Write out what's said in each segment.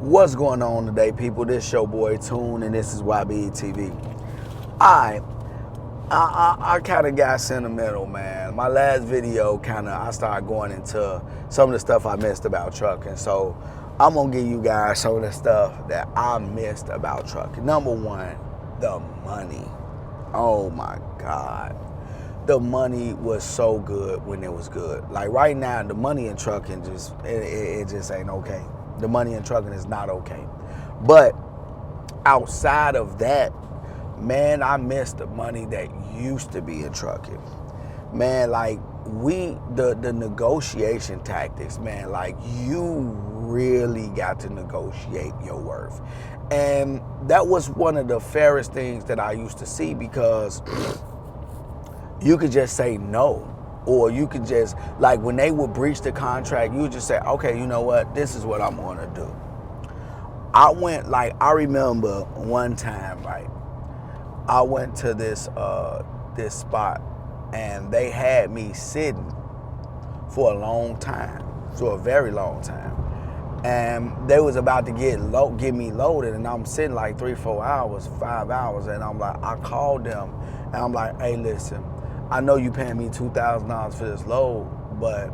What's going on today, people? This your boy Tune, and this is YBE TV. I kind of got sentimental, man. My last video, I started going into some of the stuff I missed about trucking. So I'm gonna give you guys some of the stuff that I missed about trucking. Number one, the money. Oh my God. The money was so good when it was good. Like right now, the money in trucking it just ain't okay. The money in trucking is not okay. But outside of that, man, I miss the money that used to be in trucking. Man, like the negotiation tactics, man, like you really got to negotiate your worth. And that was one of the fairest things that I used to see, because you could just say no. Or you could just, like when they would breach the contract, you would just say, okay, you know what, this is what I'm gonna do. I remember one time, right, I went to this spot, and they had me sitting for a long time, for a very long time. And they was about to get me loaded, and I'm sitting like 3-4 hours, 5 hours, and I called them, and I'm like, hey, listen, I know you paying me $2,000 for this load, but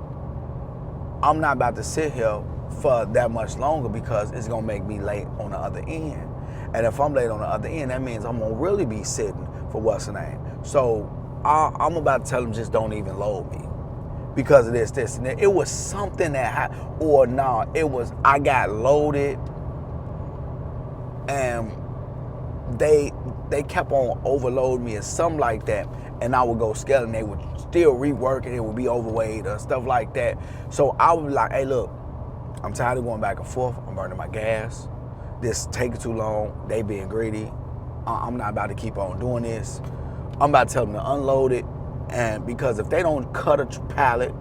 I'm not about to sit here for that much longer, because it's gonna make me late on the other end. And if I'm late on the other end, that means I'm gonna really be sitting for what's the name. So I'm about to tell them, just don't even load me because of this, and that. It was something that I got loaded, and they kept on overloading me or something like that. And I would go scale, and they would still rework it. It would be overweight or stuff like that. So I would be like, hey, look, I'm tired of going back and forth. I'm burning my gas. This taking too long. They being greedy. I'm not about to keep on doing this. I'm about to tell them to unload it. And because if they don't cut a pallet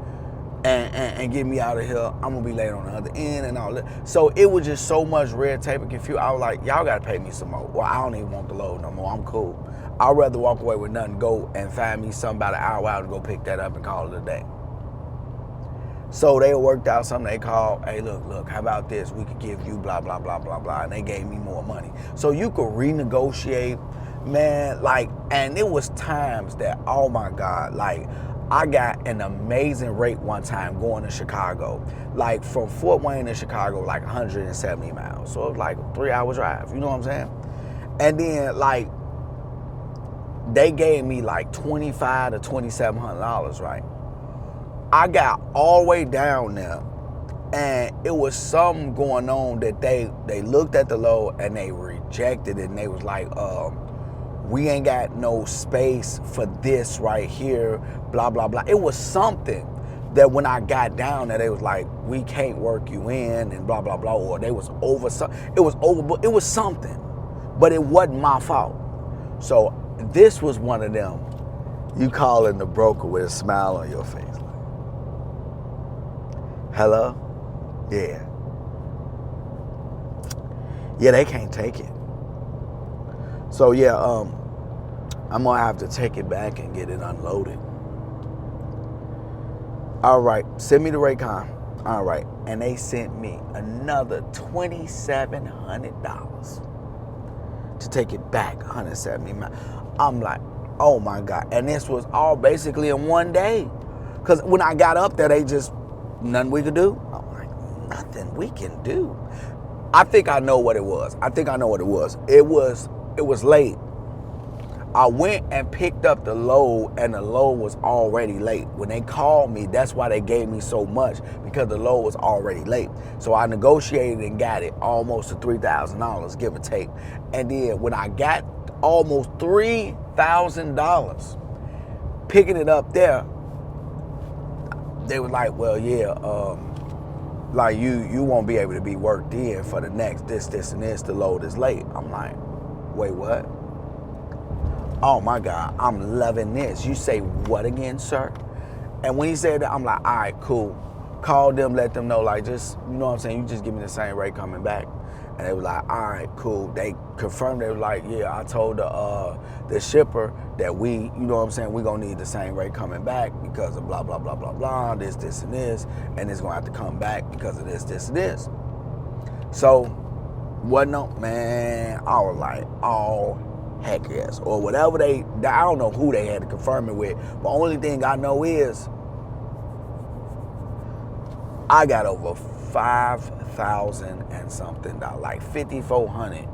and get me out of here, I'm going to be late on the other end and all that. So it was just so much red tape and confusion. I was like, y'all got to pay me some more. Well, I don't even want the load no more. I'm cool. I'd rather walk away with nothing, go and find me something about an hour out to go pick that up and call it a day. So they worked out something. They called, hey, look, how about this? We could give you blah, blah, blah, blah, blah. And they gave me more money. So you could renegotiate, man, like, and it was times that, oh my God, like, I got an amazing rate one time going to Chicago. Like from Fort Wayne to Chicago, like 170 miles. So it was like a 3-hour drive, you know what I'm saying? And then like, they gave me like $2,500 to $2,700, right? I got all the way down there, and it was something going on that they looked at the load and they rejected it, and they was like, we ain't got no space for this right here, blah, blah, blah. It was something that when I got down there, they was like, we can't work you in, and blah, blah, blah, or they was over something. It was something, but it wasn't my fault. So this was one of them, you calling the broker with a smile on your face. Like, hello? Yeah. Yeah, they can't take it. So yeah, I'm gonna have to take it back and get it unloaded. All right, send me the Raycon. All right, and they sent me another $2,700 to take it back, 170 miles. I'm like, oh my God. And this was all basically in one day. Because when I got up there, they just, nothing we could do. I'm like, nothing we can do. I think I know what it was. It was late. I went and picked up the load, and the load was already late. When they called me, that's why they gave me so much, because the load was already late. So I negotiated and got it almost to $3,000, give or take. And then when I got almost $3,000 picking it up there, they were like, well, yeah, like you won't be able to be worked in for the next this, and this. The load is late. I'm like, wait, what? Oh my God, I'm loving this. You say what again, sir? And when he said that, I'm like, all right, cool. Call them, let them know, like, just, you know what I'm saying? You just give me the same rate coming back. And they were like, all right, cool. They confirmed, they were like, yeah, I told the shipper that we, you know what I'm saying, we're gonna need the same rate coming back because of blah, blah, blah, blah, blah, this, and this, and it's gonna have to come back because of this, and this. So Wasn't no, man, I was like, oh, heck yes. Or whatever I don't know who they had to confirm it with. But only thing I know is I got over 5,000 and something, like 5,400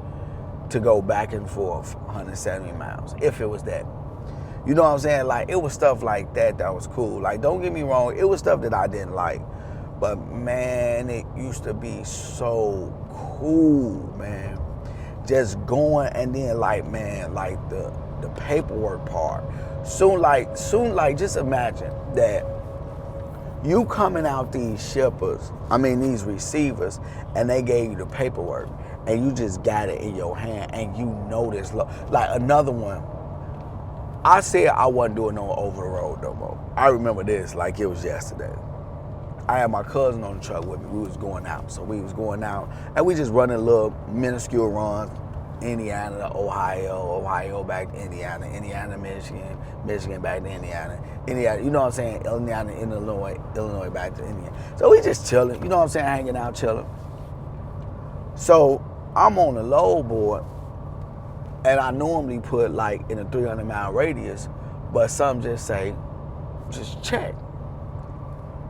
to go back and forth 170 miles, if it was that. You know what I'm saying? Like, it was stuff like that was cool. Like, don't get me wrong, it was stuff that I didn't like. But, man, it used to be so cool, man. Just going, and then, like, man, like, the paperwork part. Soon, just imagine that you coming out these these receivers, and they gave you the paperwork, and you just got it in your hand, and you know this. Like, another one, I said I wasn't doing no over the road no more. I remember this like it was yesterday. I had my cousin on the truck with me. We was going out. So we was going out, and we just running little minuscule runs. Indiana to Ohio back to Indiana, Michigan, Michigan back to Indiana, you know what I'm saying? Indiana, Illinois back to Indiana. So we just chilling, you know what I'm saying? Hanging out, chilling. So I'm on the load board, and I normally put like in a 300-mile radius, but some just say, just check.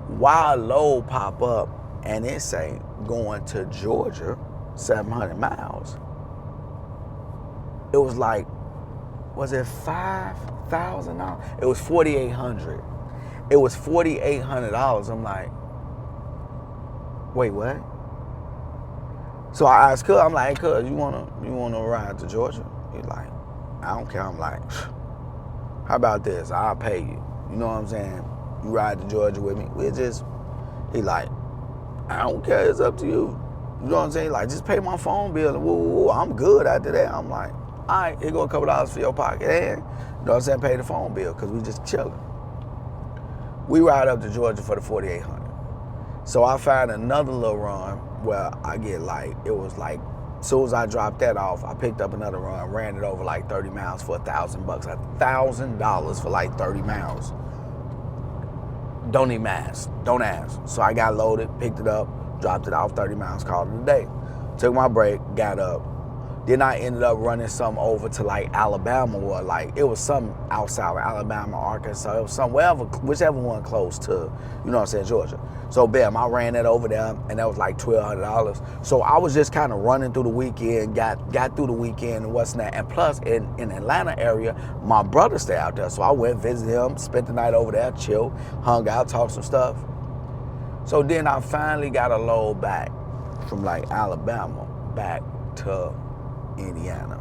While load pop up, and it say going to Georgia, 700 miles. It was like, was it $5,000? It was $4,800. It was $4,800. I'm like, wait, what? So I asked Cuz, I'm like, hey, Cuz, you wanna ride to Georgia? He's like, I don't care. I'm like, how about this? I'll pay you. You know what I'm saying? You ride to Georgia with me. He like, I don't care. It's up to you. You know what I'm saying? Like, just pay my phone bill. And I'm good after that. I'm like, all right, here go a couple dollars for your pocket. And, you know what I'm saying? Pay the phone bill because we just chilling. We ride up to Georgia for the 4,800. So I found another little run where I get like, it was like, as soon as I dropped that off, I picked up another run, ran it over like 30 miles for $1,000. $1,000 for like 30 miles. Don't even ask. Don't ask. So I got loaded, picked it up, dropped it off 30 miles, called it a day. Took my break, got up. Then I ended up running some over to like Alabama, or like it was some outside of Alabama, Arkansas. It was some whichever one close to, you know what I'm saying, Georgia. So bam, I ran that over there, and that was like $1,200. So I was just kind of running through the weekend, got through the weekend and what's that. And plus in Atlanta area, my brother stayed out there. So I went visit him, spent the night over there, chilled, hung out, talked some stuff. So then I finally got a load back from like Alabama back to Indiana,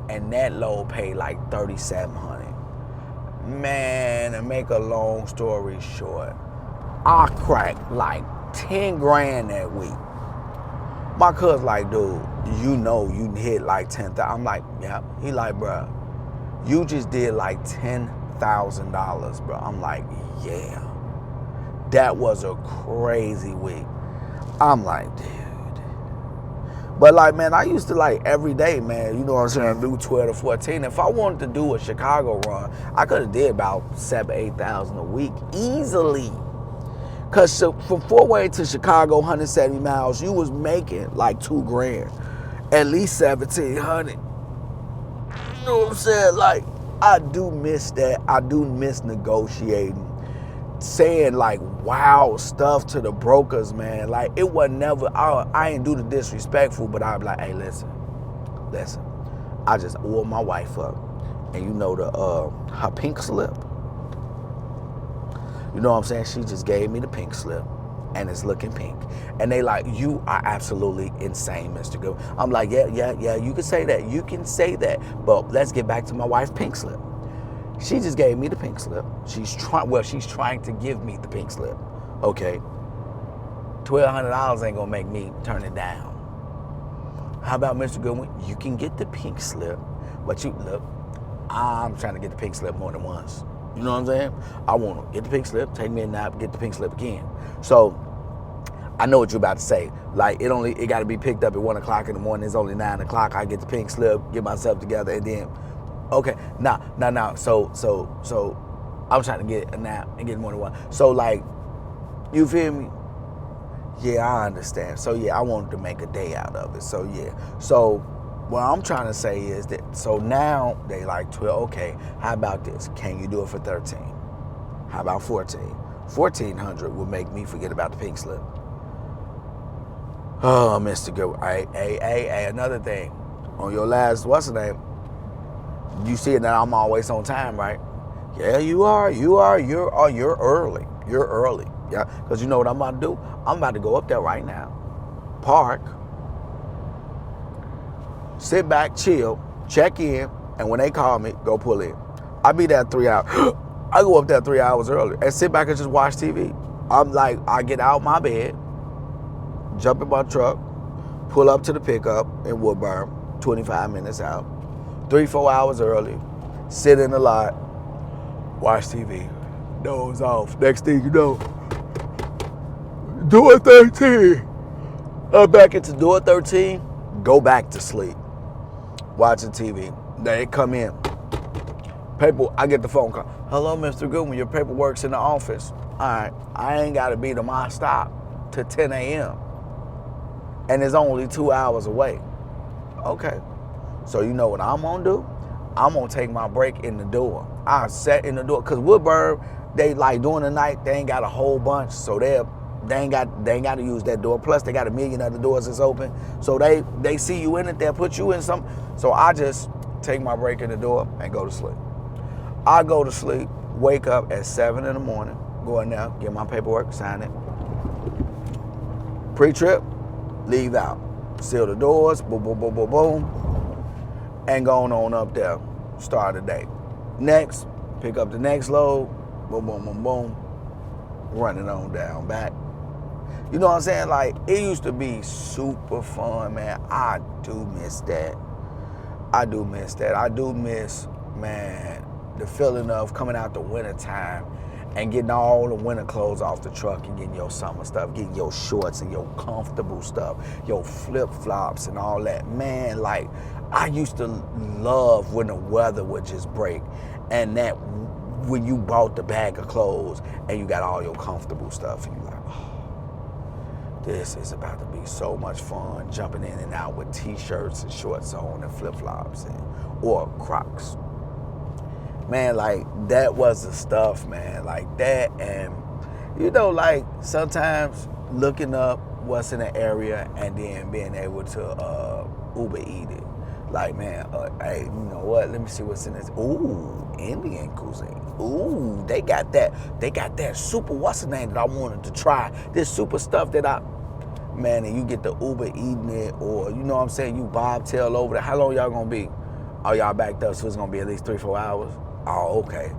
and that load paid like $3,700. Man, to make a long story short, I cracked like 10 grand that week. My cousin like, dude, you know you hit like 10,000. I'm like, yeah. He like, bro, you just did like $10,000, bro. I'm like, yeah. That was a crazy week. I'm like, dude. But like, man, I used to like every day, man, you know what I'm saying, do 12 to 14. If I wanted to do a Chicago run, I could have did about 7,000, 8,000 a week easily. Cause from Fort Wayne to Chicago, 170 miles, you was making like $2 grand, at least 1,700. You know what I'm saying? Like, I do miss that. I do miss negotiating, saying like wild stuff to the brokers, man. Like, it was never, I ain't do the disrespectful, but I'd be like, hey, listen, I just woke my wife up, and you know her pink slip. You know what I'm saying? She just gave me the pink slip, and it's looking pink. And they like, you are absolutely insane, Mr. Good. I'm like, yeah, you can say that. You can say that. But let's get back to my wife's pink slip. She just gave me the pink slip. She's trying to give me the pink slip. Okay. $1,200 ain't gonna make me turn it down. How about Mr. Goodwin? You can get the pink slip, but look, I'm trying to get the pink slip more than once. You know what I'm saying? I want to get the pink slip, take me a nap, get the pink slip again. So I know what you're about to say. Like, it got to be picked up at 1 o'clock in the morning. It's only 9 o'clock. I get the pink slip, get myself together, and then, okay, nah. So I'm trying to get a nap and get more than one. So like, you feel me? Yeah, I understand. So yeah, I wanted to make a day out of it. So yeah. So what I'm trying to say is that so now they like 12. Okay, how about this? Can you do it for 13? How about 14? 1400 will make me forget about the pink slip. Oh, Mr. Good. Hey, another thing. On your last, what's the name? You see that I'm always on time, right? Yeah, you are. You're early. You're early. Yeah, because you know what I'm about to do? I'm about to go up there right now. Park. Sit back, chill, check in, and when they call me, go pull in. I be there 3 hours. I go up there 3 hours early and sit back and just watch TV. I'm like, I get out my bed, jump in my truck, pull up to the pickup in Woodburn, 25 minutes out, 3-4 hours early, sit in the lot, watch TV, doze off. Next thing you know, door 13. I'm back into door 13, go back to sleep, watching TV. They come in. Paper, I get the phone call. Hello, Mr. Goodwin, your paperwork's in the office. All right, I ain't got to be to my stop to 10 a.m. And it's only 2 hours away. Okay. So you know what I'm going to do? I'm going to take my break in the door. I sat in the door because Woodburn, they like during the night, they ain't got a whole bunch. So they ain't got to use that door. Plus they got a million other doors that's open. So they see you in it, they'll put you in some. So I just take my break in the door and go to sleep. I go to sleep, wake up at 7 in the morning, go in there, get my paperwork, sign it. Pre-trip, leave out. Seal the doors, boom, boom, boom, boom, boom, and going on up there, start the day. Next, pick up the next load, boom, boom, boom, boom, running on down back. You know what I'm saying? Like, it used to be super fun, man. I do miss that. I do miss, man, the feeling of coming out the winter time and getting all the winter clothes off the truck and getting your summer stuff, getting your shorts and your comfortable stuff, your flip-flops and all that. Man, like, I used to love when the weather would just break and that when you bought the bag of clothes and you got all your comfortable stuff and you're like, oh, this is about to be so much fun, jumping in and out with t-shirts and shorts on and flip-flops or Crocs. Man, like, that was the stuff, man, like that. And, you know, like, sometimes looking up what's in the area and then being able to Uber eat it. Like, man, hey, you know what? Let me see what's in this. Ooh, Indian cuisine. Ooh, they got that super, what's the name that I wanted to try? This super stuff that man, and you get the Uber eating it, or, you know what I'm saying, you bobtail over there. How long y'all gonna be? Oh, y'all backed up, so it's gonna be at least 3-4 hours? Oh, okay.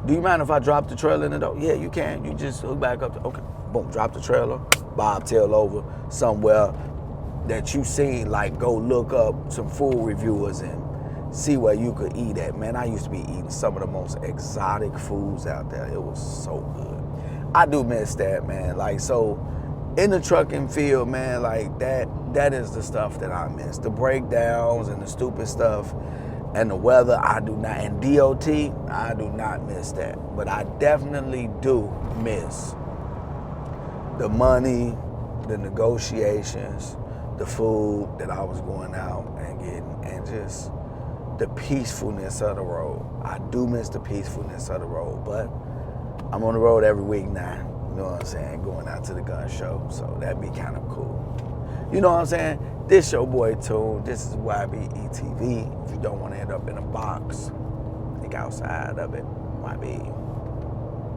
Do you mind if I drop the trailer in the door? Yeah, you can. You just hook back up. Okay. Boom, drop the trailer, bobtail over somewhere that you seen, like go look up some food reviewers and see where you could eat at. Man, I used to be eating some of the most exotic foods out there. It was so good. I do miss that, man. Like, so in the trucking field, man, like that is the stuff that I miss. The breakdowns and the stupid stuff. And the weather, I do not. And DOT, I do not miss that. But I definitely do miss the money, the negotiations, the food that I was going out and getting, and just the peacefulness of the road. I do miss the peacefulness of the road, but I'm on the road every week now. You know what I'm saying? Going out to the gun show, so that'd be kind of cool. You know what I'm saying? This your boy Toon. This is YBETV. If you don't want to end up in a box, think outside of it. YB.